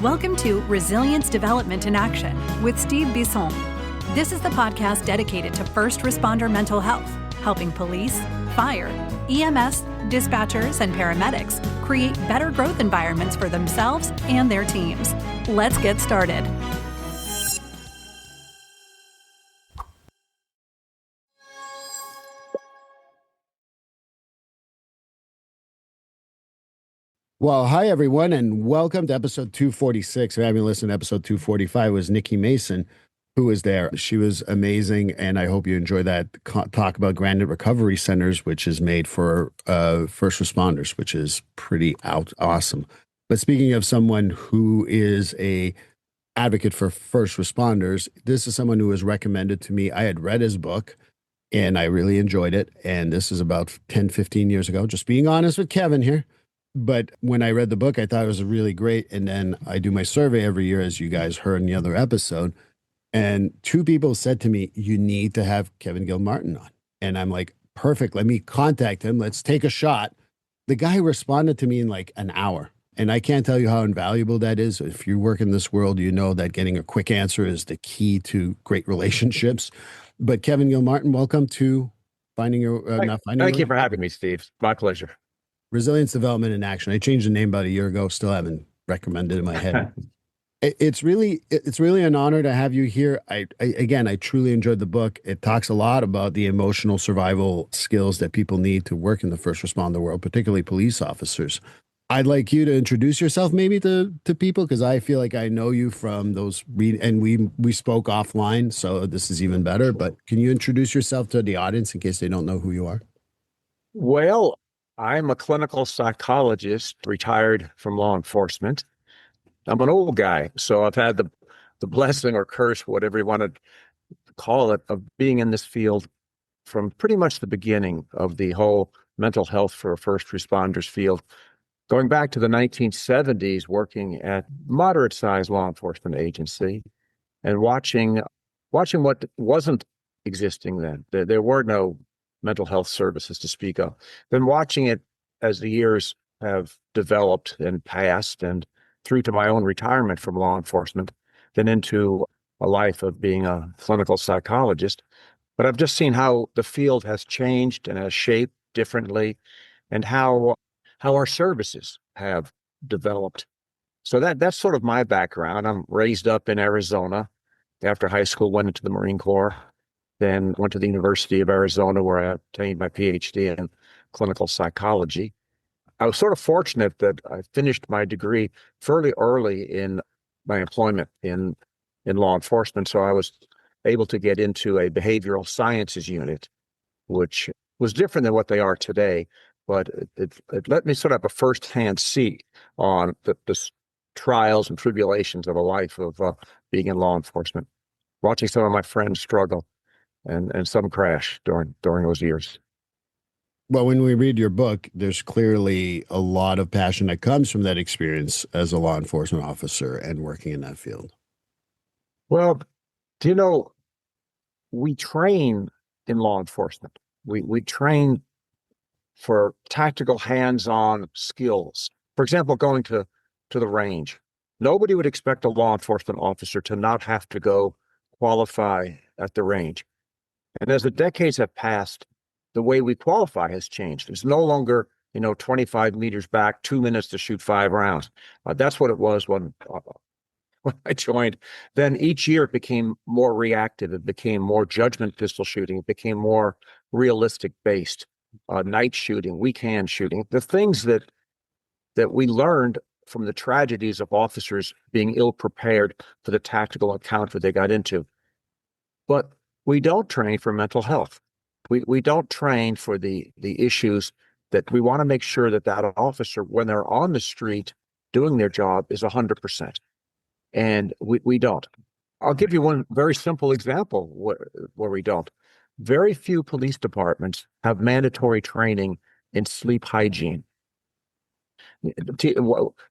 Welcome to Resilience Development in Action with Steve Bisson. This is the podcast dedicated to first responder mental health, helping police, fire, EMS, dispatchers, and paramedics create better growth environments for themselves and their teams. Let's get started. Well, hi, everyone, and welcome to episode 246. If you haven't listened to episode 245, was Nikki Mason, who was there. She was amazing, and I hope you enjoy that talk about Granite Recovery Centers, which is made for first responders, which is pretty awesome. But speaking of someone who is a advocate for first responders, this is someone who was recommended to me. I had read his book, and I really enjoyed it, and this is about 10, 15 years ago. Just being honest with Kevin here. But when I read the book, I thought it was really great. And then I do my survey every year, as you guys heard in the other episode. And two people said to me, you need to have Kevin Gilmartin on. And I'm like, perfect. Let me contact him. Let's take a shot. The guy responded to me in like an hour. And I can't tell you how invaluable that is. If you work in this world, you know that getting a quick answer is the key to great relationships. But Kevin Gilmartin, welcome to Finding Your... Thank you for having me, Steve. My pleasure. Resilience Development in Action. I changed the name about a year ago. Still haven't recommended it in my head. It's really an honor to have you here. I truly enjoyed the book. It talks a lot about the emotional survival skills that people need to work in the first responder world, particularly police officers. I'd like you to introduce yourself maybe to people, because I feel like I know you from those and we spoke offline, so this is even better. But can you introduce yourself to the audience in case they don't know who you are? Well, I'm a clinical psychologist, retired from law enforcement. I'm an old guy, so I've had the blessing or curse, whatever you want to call it, of being in this field from pretty much the beginning of the whole mental health for first responders field, going back to the 1970s, working at moderate-sized law enforcement agency and watching what wasn't existing then. There were no mental health services to speak of. Been watching it as the years have developed and passed, and through to my own retirement from law enforcement, then into a life of being a clinical psychologist. But I've just seen how the field has changed and has shaped differently, and how our services have developed. So that's sort of my background. I'm raised up in Arizona. After high school, went into the Marine Corps. Then went to the University of Arizona, where I obtained my PhD in clinical psychology. I was sort of fortunate that I finished my degree fairly early in my employment in law enforcement. So I was able to get into a behavioral sciences unit, which was different than what they are today. But it let me sort of have a firsthand seat on the trials and tribulations of a life of being in law enforcement, watching some of my friends struggle and some crash during those years. Well, when we read your book, there's clearly a lot of passion that comes from that experience as a law enforcement officer and working in that field. Well, we train in law enforcement. We train for tactical hands-on skills. For example, going to the range. Nobody would expect a law enforcement officer to not have to go qualify at the range. And as the decades have passed, the way we qualify has changed. It's no longer, 25 meters back, 2 minutes to shoot 5 rounds. That's what it was when I joined. Then each year it became more reactive. It became more judgment pistol shooting. It became more realistic based, night shooting, weekend shooting. The things that we learned from the tragedies of officers being ill prepared for the tactical encounter they got into. But we don't train for mental health. We don't train for the issues that we want to make sure that officer, when they're on the street doing their job, is 100%. And we don't. I'll give you one very simple example where we don't. Very few police departments have mandatory training in sleep hygiene.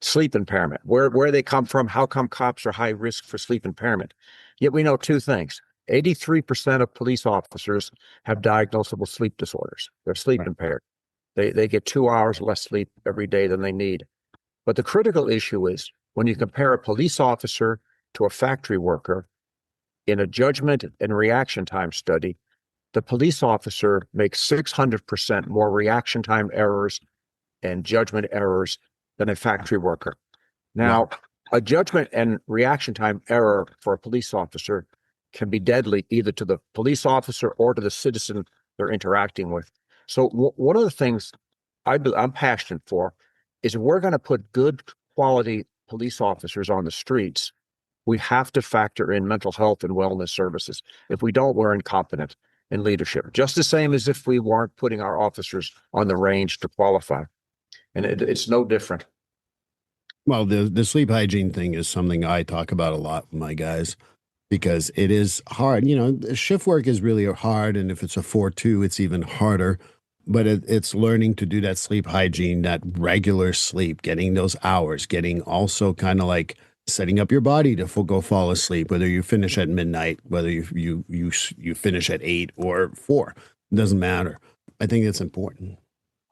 Sleep impairment, where they come from, how come cops are high risk for sleep impairment. Yet we know two things. 83% of police officers have diagnosable sleep disorders. They're sleep impaired. They get 2 hours less sleep every day than they need. But the critical issue is when you compare a police officer to a factory worker in a judgment and reaction time study, the police officer makes 600% more reaction time errors and judgment errors than a factory worker. Now, a judgment and reaction time error for a police officer can be deadly either to the police officer or to the citizen they're interacting with. So one of the things I'm passionate for is we're going to put good quality police officers on the streets. We have to factor in mental health and wellness services. If we don't, we're incompetent in leadership, just the same as if we weren't putting our officers on the range to qualify. And it's no different. Well, the sleep hygiene thing is something I talk about a lot with my guys because it is hard. You know, shift work is really hard. And if it's a 4-2, it's even harder. But it's learning to do that sleep hygiene, that regular sleep, getting those hours, getting also kind of like setting up your body to go fall asleep, whether you finish at midnight, whether you finish at 8 or 4, it doesn't matter. I think it's important.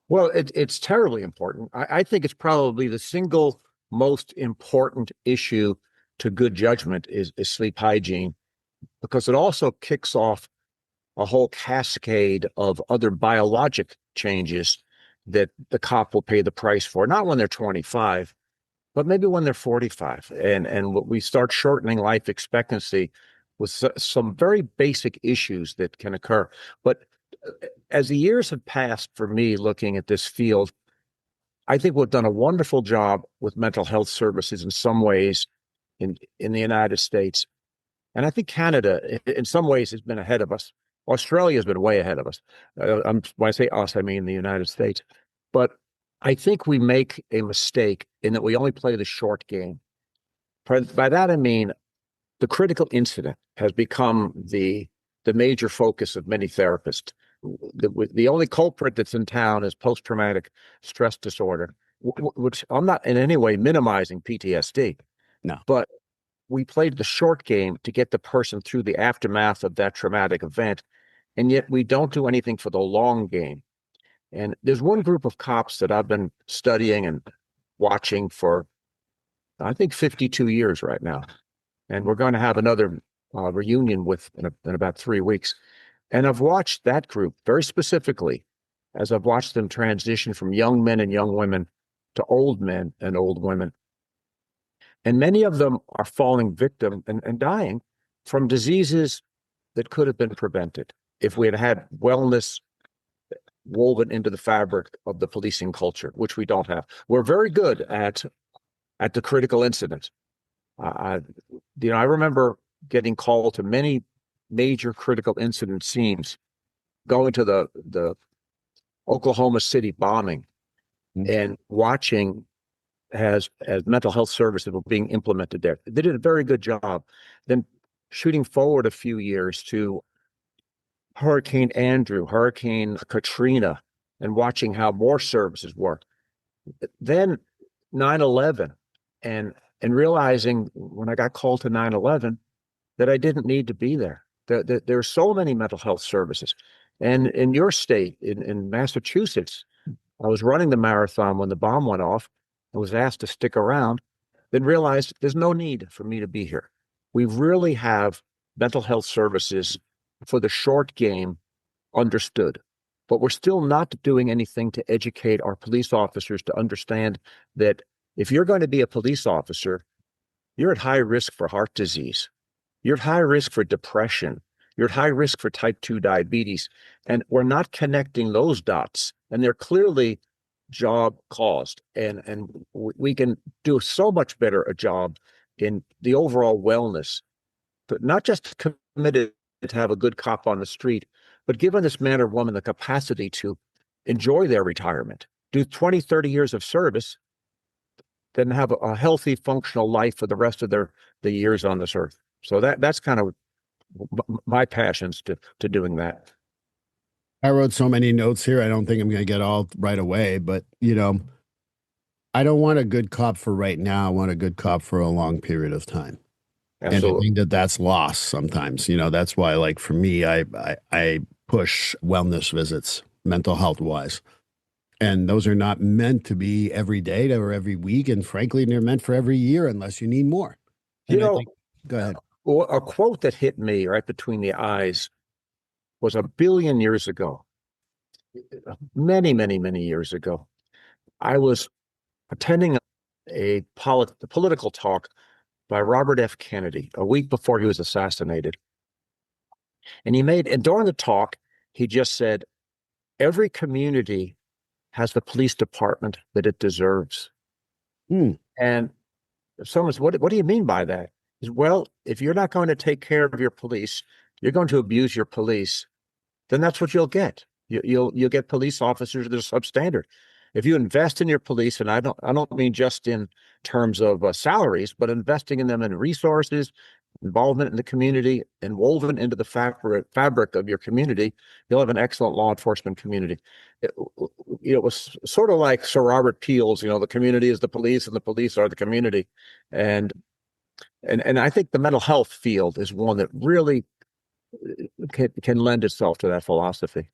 Well, it's terribly important. I think it's probably the single most important issue to good judgment is sleep hygiene, because it also kicks off a whole cascade of other biologic changes that the cop will pay the price for, not when they're 25, but maybe when they're 45. And we start shortening life expectancy with some very basic issues that can occur. But as the years have passed for me looking at this field, I think we've done a wonderful job with mental health services in some ways in the United States. And I think Canada, in some ways, has been ahead of us. Australia has been way ahead of us. When I say us, I mean the United States. But I think we make a mistake in that we only play the short game. By that, I mean the critical incident has become the major focus of many therapists. The only culprit that's in town is post-traumatic stress disorder, which I'm not in any way minimizing PTSD. No. But we played the short game to get the person through the aftermath of that traumatic event, and yet we don't do anything for the long game. And there's one group of cops that I've been studying and watching for, I think, 52 years right now. And we're going to have another reunion in about 3 weeks. And I've watched that group very specifically as I've watched them transition from young men and young women to old men and old women. And many of them are falling victim and dying from diseases that could have been prevented if we had had wellness woven into the fabric of the policing culture, which we don't have. We're very good at the critical incident. I remember getting called to many major critical incident scenes, going to the Oklahoma City bombing and watching as mental health services were being implemented there. They did a very good job. Then shooting forward a few years to Hurricane Andrew, Hurricane Katrina, and watching how more services worked. Then 9/11, and realizing when I got called to 9/11 that I didn't need to be there. There are so many mental health services. And in your state, in Massachusetts, I was running the marathon when the bomb went off. I was asked to stick around, then realized there's no need for me to be here. We really have mental health services for the short game understood, but we're still not doing anything to educate our police officers to understand that if you're going to be a police officer, you're at high risk for heart disease. You're at high risk for depression. You're at high risk for type 2 diabetes. And we're not connecting those dots. And they're clearly job caused. And we can do so much better a job in the overall wellness, but not just committed to have a good cop on the street, but giving this man or woman the capacity to enjoy their retirement, do 20, 30 years of service, then have a healthy, functional life for the rest of the years on this earth. So that's kind of my passions to doing that. I wrote so many notes here. I don't think I'm going to get all right away, but I don't want a good cop for right now. I want a good cop for a long period of time. Absolutely. And I think that's lost sometimes. That's why, like for me, I push wellness visits, mental health wise. And those are not meant to be every day or every week. And frankly, they're meant for every year unless you need more. You And I know, think, go ahead. a quote that hit me right between the eyes was 1 billion years ago, many, many, many years ago. I was attending a political talk by Robert F. Kennedy a week before he was assassinated. And during the talk, he just said, every community has the police department that it deserves. And someone said, what do you mean by that? He said, well, if you're not going to take care of your police, you're going to abuse your police, then that's what you'll get. You'll get police officers that are substandard. If you invest in your police, and I don't mean just in terms of salaries, but investing in them in resources, involvement in the community, and woven into the fabric of your community, you'll have an excellent law enforcement community. It was sort of like Sir Robert Peel's, the community is the police and the police are the community. And I think the mental health field is one that really can lend itself to that philosophy.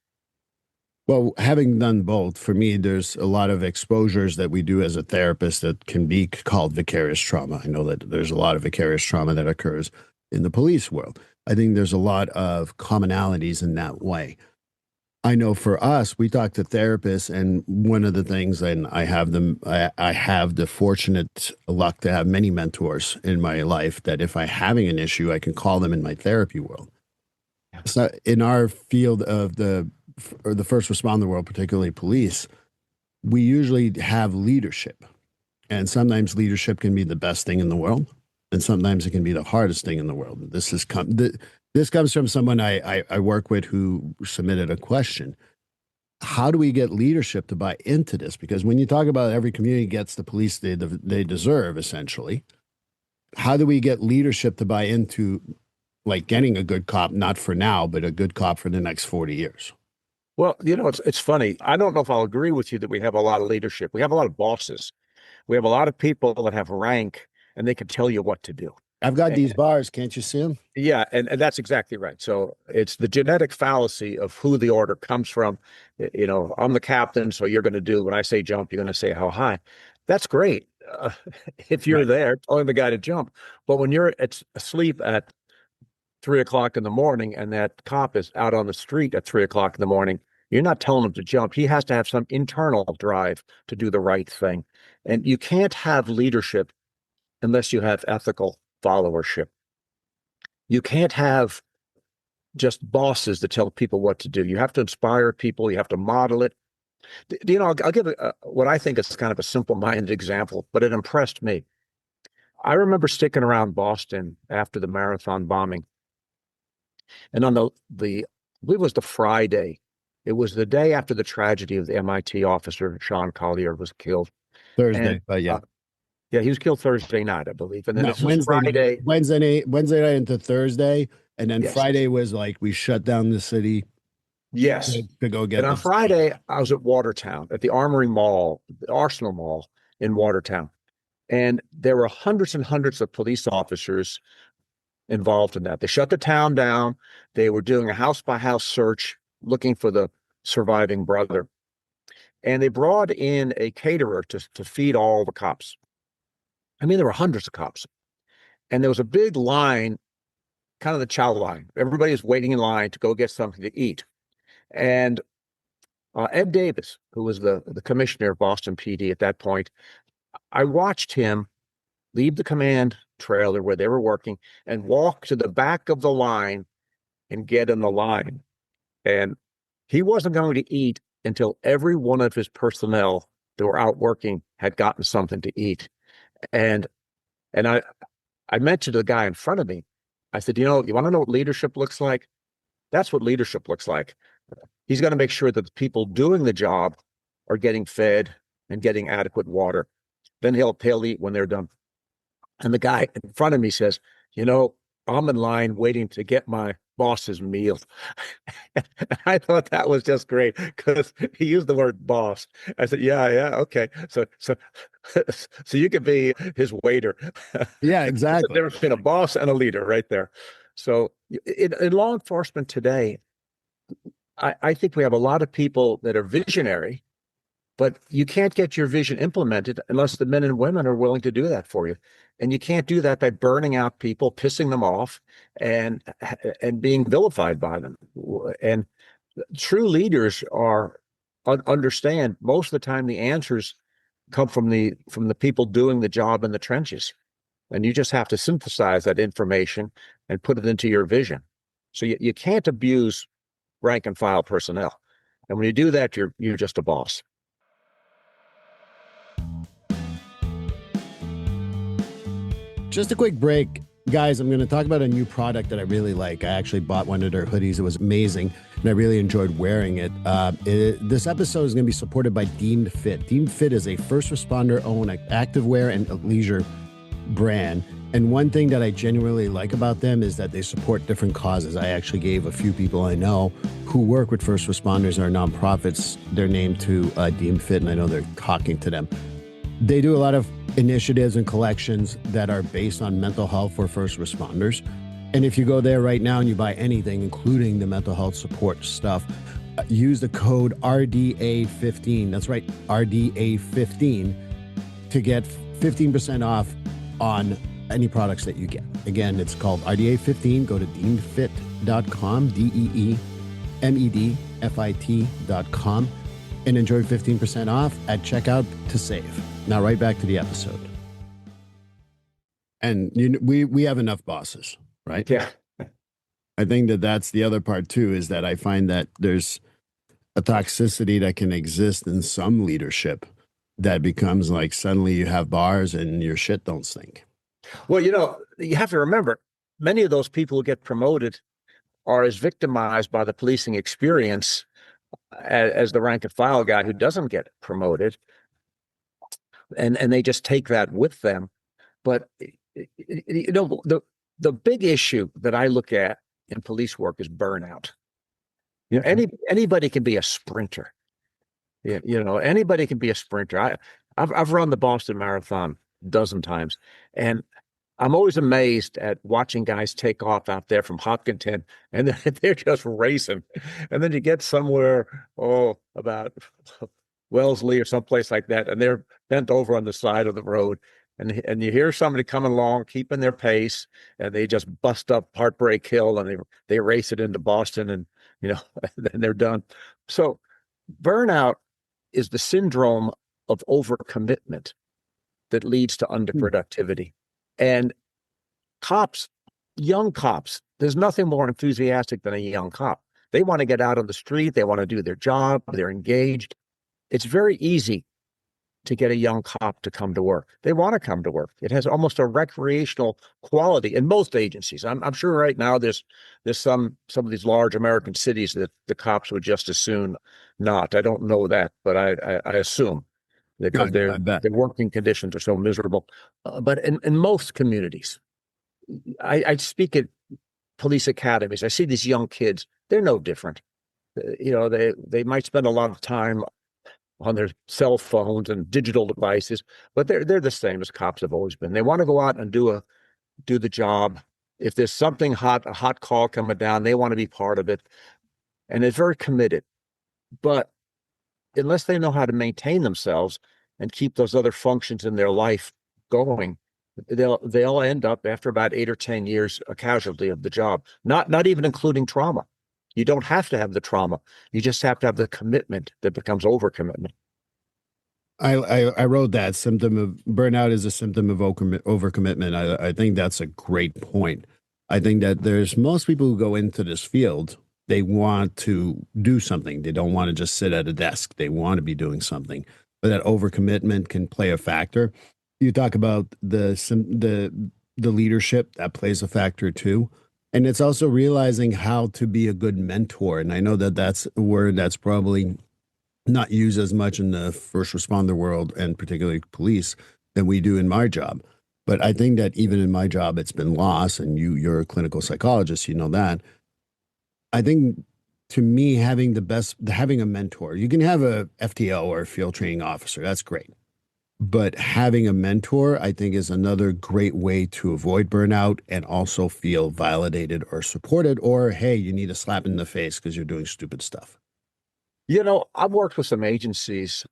Well, having done both, for me, there's a lot of exposures that we do as a therapist that can be called vicarious trauma. I know that there's a lot of vicarious trauma that occurs in the police world. I think there's a lot of commonalities in that way. I know for us, we talk to therapists, and one of the things, and I have the fortunate luck to have many mentors in my life that if I'm having an issue, I can call them in my therapy world. So in our field of the first responder world, particularly police, we usually have leadership. And sometimes leadership can be the best thing in the world. And sometimes it can be the hardest thing in the world. This comes from someone I work with who submitted a question. How do we get leadership to buy into this? Because when you talk about every community gets the police they deserve, essentially, how do we get leadership to buy into like getting a good cop, not for now, but a good cop for the next 40 years? Well, it's funny. I don't know if I'll agree with you that we have a lot of leadership. We have a lot of bosses. We have a lot of people that have rank and they can tell you what to do. I've got these bars. Can't you see them? Yeah, and that's exactly right. So it's the genetic fallacy of who the order comes from. I'm the captain, so you're going to do, when I say jump, you're going to say how high. That's great. If you're there, telling the guy to jump. But when you're asleep at 3:00 in the morning and that cop is out on the street at 3:00 in the morning, you're not telling him to jump. He has to have some internal drive to do the right thing. And you can't have leadership unless you have ethical followership. You can't have just bosses that tell people what to do. You have to inspire people. You have to model it. I'll give what I think is kind of a simple-minded example, but it impressed me. I remember sticking around Boston after the marathon bombing. And on I believe it was the Friday. It was the day after the tragedy of the MIT officer, Sean Collier, was killed. Thursday, but yeah. Yeah, he was killed Thursday night, I believe. And then No, this was Friday. Wednesday night into Thursday. And then Yes. Friday was like, we shut down the city. Yes. To go get And on Friday, I was at Watertown, at the Armory Mall, the Arsenal Mall in Watertown. And there were hundreds and hundreds of police officers involved in that. They shut the town down. They were doing a house-by-house search looking for the surviving brother. And they brought in a caterer to feed all the cops. I mean, there were hundreds of cops. And there was a big line, kind of the chow line. Everybody was waiting in line to go get something to eat. And Ed Davis, who was the commissioner of Boston PD at that point, I watched him leave the command trailer where they were working and walk to the back of the line and get in the line. And he wasn't going to eat until every one of his personnel that were out working had gotten something to eat. And I mentioned to the guy in front of me, I said, you want to know what leadership looks like? That's what leadership looks like. He's going to make sure that the people doing the job are getting fed and getting adequate water. Then he'll eat when they're done. And the guy in front of me says, I'm in line waiting to get my boss's meal. I thought that was just great because he used the word boss. I said, yeah, okay. So you could be his waiter. Yeah, exactly. There's been a boss and a leader right there. So in law enforcement today, I think we have a lot of people that are visionary, But you can't get your vision implemented unless the men and women are willing to do that for you. And you can't do that by burning out people, pissing them off, and being vilified by them. And true leaders understand most of the time the answers come from the people doing the job in the trenches. And you just have to synthesize that information and put it into your vision. So you can't abuse rank and file personnel. And when you do that, you're just a boss. Just a quick break. Guys, I'm going to talk about a new product that I really like. I actually bought one of their hoodies. It was amazing, and I really enjoyed wearing it. This episode is going to be supported by Deemed Fit. Deemed Fit is a first responder-owned activewear and leisure brand. And one thing that I genuinely like about them is that they support different causes. I actually gave a few people I know who work with first responders or nonprofits their name to Deemed Fit, and I know they're talking to them. They do a lot of initiatives and collections that are based on mental health for first responders. And if you go there right now and you buy anything, including the mental health support stuff, use the code RDA15. That's right, RDA15 to get 15% off on any products that you get. Again, it's called RDA15. Go to deemedfit.com, DEEMEDFIT.com, and enjoy 15% off at checkout to save. Now, right back to the episode. And we have enough bosses, right? Yeah. I think that's the other part too, is that I find that there's a toxicity that can exist in some leadership that becomes like suddenly you have bars and your shit don't stink. Well, you have to remember, many of those people who get promoted are as victimized by the policing experience as the rank and file guy who doesn't get promoted. And they just take that with them. But, the big issue that I look at in police work is burnout. Anybody can be a sprinter. Anybody can be a sprinter. I've run the Boston Marathon a dozen times, and I'm always amazed at watching guys take off out there from Hopkinton, and they're just racing. And then you get somewhere, about Wellesley or someplace like that, and they're bent over on the side of the road, and you hear somebody coming along, keeping their pace, and they just bust up Heartbreak Hill, and they race it into Boston, and and they're done. So burnout is the syndrome of overcommitment that leads to underproductivity. And young cops, there's nothing more enthusiastic than a young cop. They want to get out on the street. They want to do their job. They're engaged. It's very easy to get a young cop to come to work. They want to come to work. It has almost a recreational quality in most agencies. I'm sure right now there's some of these large American cities that the cops would just as soon not. I don't know that, but I assume because their working conditions are so miserable. But in most communities, I speak at police academies. I see these young kids. They're no different. They might spend a lot of time on their cell phones and digital devices, but they're the same as cops have always been. They want to go out and do the job. If there's something hot, a hot call coming down, they want to be part of it, and they're very committed. But unless they know how to maintain themselves and keep those other functions in their life going, they'll end up after about 8 or 10 years a casualty of the job. Not even including trauma. You don't have to have the trauma. You just have to have the commitment that becomes overcommitment. I wrote that symptom of burnout is a symptom of overcommitment. I think that's a great point. I think that there's most people who go into this field, they want to do something. They don't want to just sit at a desk. They want to be doing something. But that overcommitment can play a factor. You talk about the leadership, that plays a factor too. And it's also realizing how to be a good mentor. And I know that that's a word that's probably not used as much in the first responder world, and particularly police, than we do in my job. But I think that even in my job, it's been lost. And you're a clinical psychologist, you know that. I think to me, having a mentor, you can have a FTO or a field training officer. That's great. But having a mentor, I think, is another great way to avoid burnout and also feel validated or supported, or, hey, you need a slap in the face because you're doing stupid stuff. I've worked with some agencies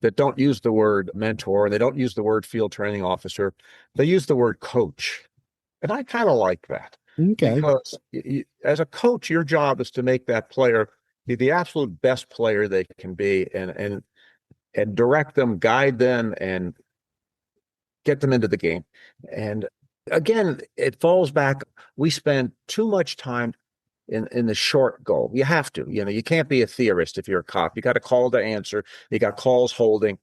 that don't use the word mentor. They don't use the word field training officer. They use the word coach. And I kind of like that Okay. because as a coach, your job is to make that player be the absolute best player they can be and direct them, guide them, and get them into the game. And again, it falls back. We spend too much time in the short goal. You have to, you can't be a theorist if you're a cop. You got a call to answer. You got calls holding,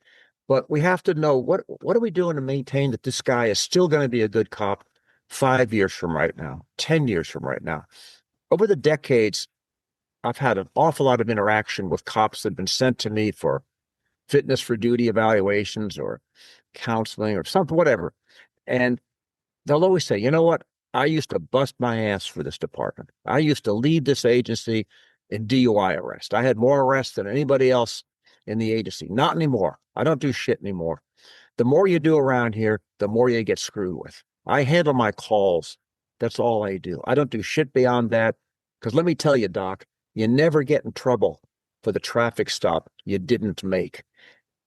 but we have to know what are we doing to maintain that this guy is still going to be a good cop 5 years from right now, 10 years from right now. Over the decades, I've had an awful lot of interaction with cops that have been sent to me for fitness for duty evaluations or counseling or something, whatever. And they'll always say, you know what? I used to bust my ass for this department. I used to lead this agency in DUI arrest. I had more arrests than anybody else in the agency. Not anymore. I don't do shit anymore. The more you do around here, the more you get screwed with. I handle my calls. That's all I do. I don't do shit beyond that. Because let me tell you, Doc, you never get in trouble for the traffic stop you didn't make.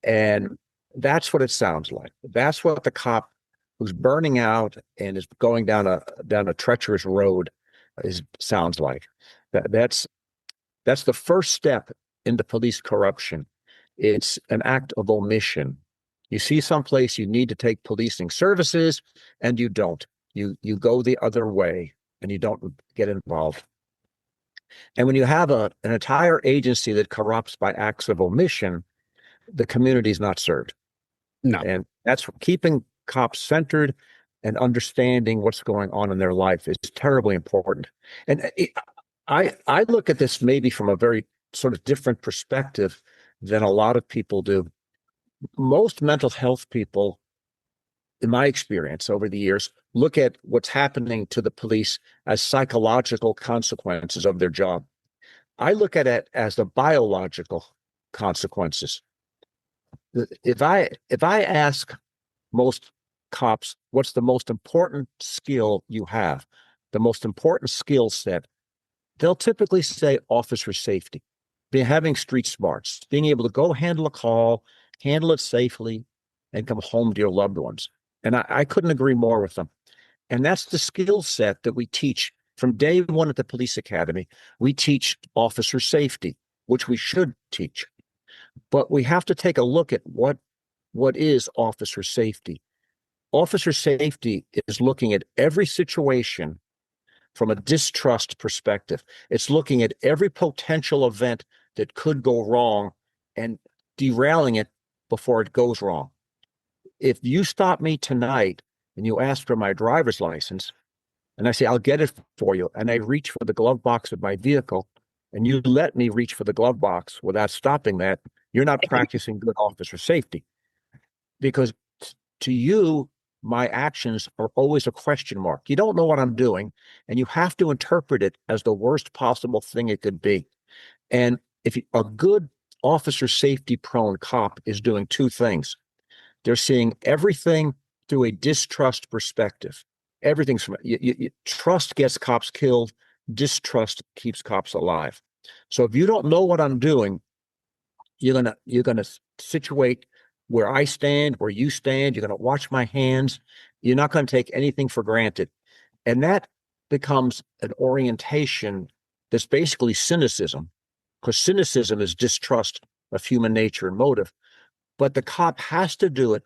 And that's what it sounds like. That's what the cop who's burning out and is going down a treacherous road sounds like. That's the first step into police corruption. It's an act of omission. You see someplace you need to take policing services and you don't. You go the other way and you don't get involved. And when you have an entire agency that corrupts by acts of omission, the community is not served. No. And that's keeping cops centered and understanding what's going on in their life is terribly important. And I look at this maybe from a very sort of different perspective than a lot of people do. Most mental health people, in my experience over the years, look at what's happening to the police as psychological consequences of their job. I look at it as the biological consequences. If I ask most cops, what's the most important skill you have, the most important skill set, they'll typically say officer safety, having street smarts, being able to go handle a call, handle it safely, and come home to your loved ones. And I couldn't agree more with them. And that's the skill set that we teach from day one at the police academy. We teach officer safety, which we should teach. But we have to take a look at what is officer safety. Officer safety is looking at every situation from a distrust perspective. It's looking at every potential event that could go wrong and derailing it before it goes wrong. If you stop me tonight and you ask for my driver's license, and I say, I'll get it for you, and I reach for the glove box of my vehicle, and you let me reach for the glove box without stopping that, you're not practicing good officer safety. Because to you, my actions are always a question mark. You don't know what I'm doing, and you have to interpret it as the worst possible thing it could be. And if a good officer safety prone cop is doing two things. They're seeing everything through a distrust perspective. Everything's from trust gets cops killed. Distrust keeps cops alive. So if you don't know what I'm doing, you're gonna situate where I stand, where you stand. You're gonna watch my hands. You're not gonna take anything for granted, and that becomes an orientation that's basically cynicism, because cynicism is distrust of human nature and motive. But the cop has to do it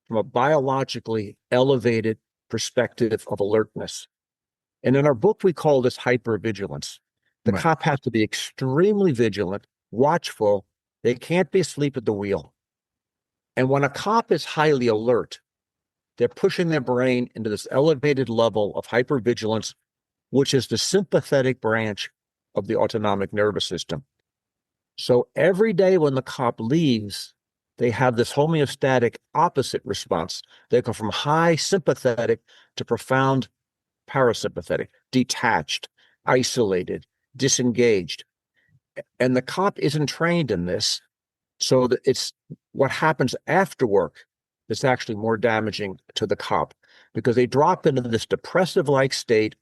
from a biologically elevated perspective of alertness. And in our book, we call this hypervigilance. The Right. cop has to be extremely vigilant, watchful. They can't be asleep at the wheel. And when a cop is highly alert, they're pushing their brain into this elevated level of hypervigilance, which is the sympathetic branch of the autonomic nervous system. So every day when the cop leaves, they have this homeostatic opposite response. They go from high sympathetic to profound parasympathetic, detached, isolated, disengaged. And the cop isn't trained in this. So that it's what happens after work that's actually more damaging to the cop, because they drop into this depressive-like state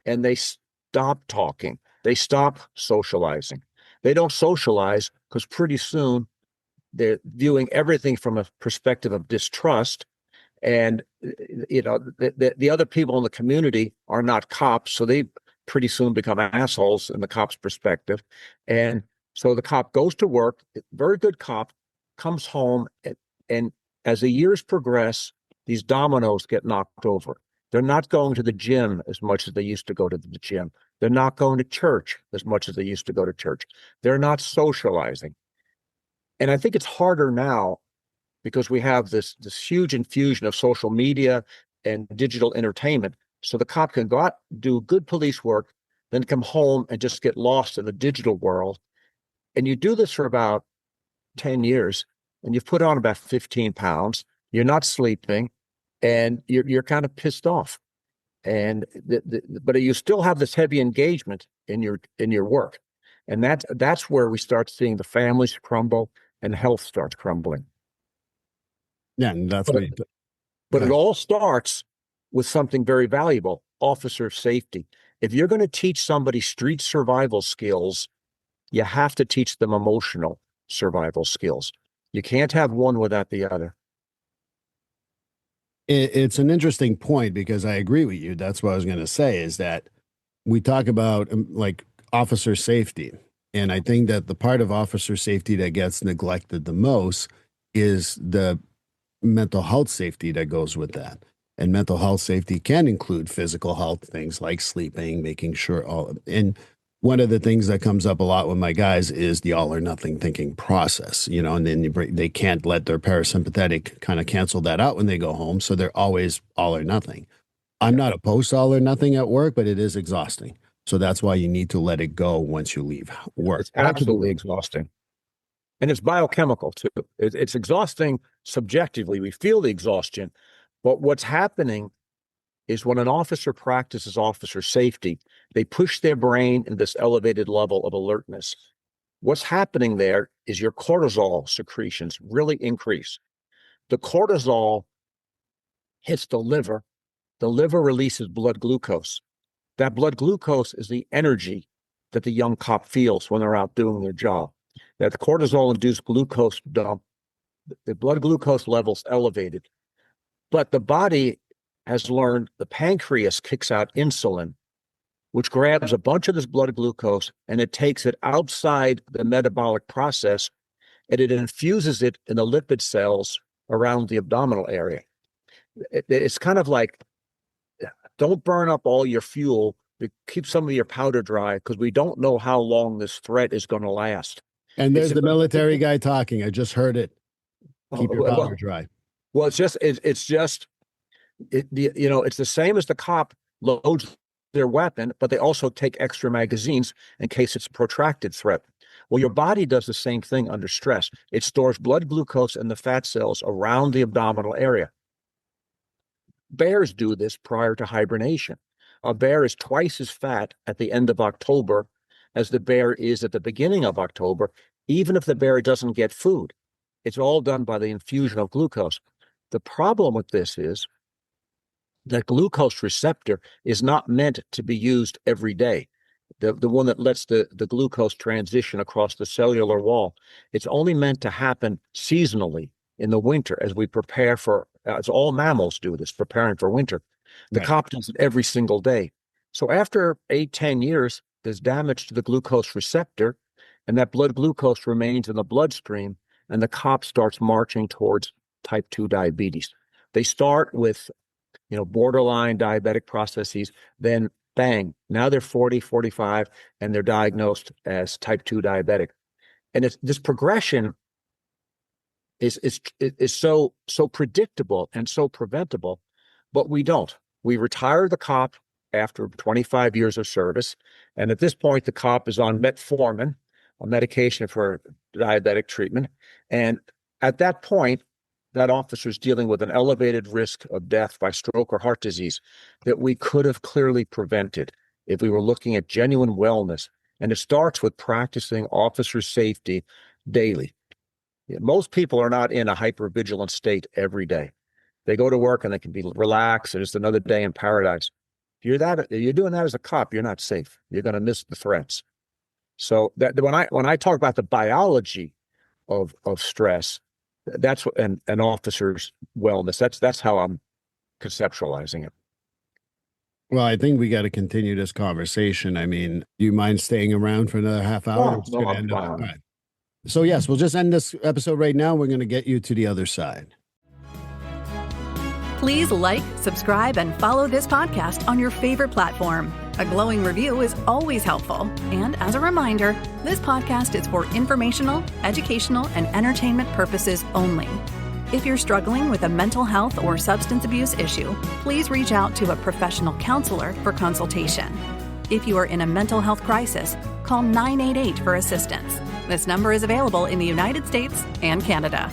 and they stop talking. They stop socializing. They don't socialize because pretty soon they're viewing everything from a perspective of distrust. And, the other people in the community are not cops, so they pretty soon become assholes in the cop's perspective. And so the cop goes to work, very good cop, comes home, and as the years progress, these dominoes get knocked over. They're not going to the gym as much as they used to go to the gym. They're not going to church as much as they used to go to church. They're not socializing. And I think it's harder now because we have this huge infusion of social media and digital entertainment. So the cop can go out, do good police work, then come home and just get lost in the digital world. And you do this for about 10 years, and you've put on about 15 pounds. You're not sleeping, and you're kind of pissed off. And but you still have this heavy engagement in your work, and that's where we start seeing the families crumble and health starts crumbling. Yeah, and that's but it all starts with something very valuable: officer safety. If you're going to teach somebody street survival skills, you have to teach them emotional survival skills. You can't have one without the other. It's an interesting point because I agree with you. That's what I was going to say, is that we talk about like officer safety. And I think that the part of officer safety that gets neglected the most is the mental health safety that goes with that. And mental health safety can include physical health, things like sleeping, making sure and one of the things that comes up a lot with my guys is the all or nothing thinking process, and then they can't let their parasympathetic kind of cancel that out when they go home. So they're always all or nothing. I'm not opposed to all or nothing at work, but it is exhausting. So that's why you need to let it go once you leave work. It's absolutely exhausting. And it's biochemical too. It's exhausting subjectively. We feel the exhaustion. But what's happening is when an officer practices officer safety, they push their brain in this elevated level of alertness. What's happening there is your cortisol secretions really increase. The cortisol hits the liver. The liver releases blood glucose. That blood glucose is the energy that the young cop feels when they're out doing their job. That the cortisol-induced glucose dump, the blood glucose levels elevated. But the body has learned the pancreas kicks out insulin, which grabs a bunch of this blood glucose and it takes it outside the metabolic process and it infuses it in the lipid cells around the abdominal area. It's kind of like, don't burn up all your fuel, keep some of your powder dry because we don't know how long this threat is going to last. And there's the military guy talking. I just heard it. Keep your powder dry. Well, it's the same as the cop loads their weapon, but they also take extra magazines in case it's a protracted threat. Well, your body does the same thing under stress. It stores blood glucose in the fat cells around the abdominal area. Bears do this prior to hibernation. A bear is twice as fat at the end of October as the bear is at the beginning of October, even if the bear doesn't get food. It's all done by the infusion of glucose. The problem with this is that glucose receptor is not meant to be used every day. The one that lets the glucose transition across the cellular wall. It's only meant to happen seasonally in the winter as we prepare for, as all mammals do this, preparing for winter. The cop does it every single day. So after 8-10 years, there's damage to the glucose receptor, and that blood glucose remains in the bloodstream, and the cop starts marching towards type 2 diabetes. They start with, borderline diabetic processes, then bang, now they're 40, 45, and they're diagnosed as type 2 diabetic. And this progression is so predictable and so preventable, but we don't. We retire the cop after 25 years of service, and at this point, the cop is on metformin, a medication for diabetic treatment, and at that point, that officer is dealing with an elevated risk of death by stroke or heart disease that we could have clearly prevented if we were looking at genuine wellness. And it starts with practicing officer safety daily. Most people are not in a hypervigilant state every day. They go to work and they can be relaxed and it's another day in paradise. If you're doing that as a cop, you're not safe. You're going to miss the threats. So that when I talk about the biology of stress. That's what an officer's wellness. That's how I'm conceptualizing it. Well, I think we got to continue this conversation. I mean, do you mind staying around for another half hour? No, I'm End fine. all right. So yes, we'll just end this episode right now. We're going to get you to the other side. Please like, subscribe, and follow this podcast on your favorite platform. A glowing review is always helpful. And as a reminder, this podcast is for informational, educational, and entertainment purposes only. If you're struggling with a mental health or substance abuse issue, please reach out to a professional counselor for consultation. If you are in a mental health crisis, call 988 for assistance. This number is available in the United States and Canada.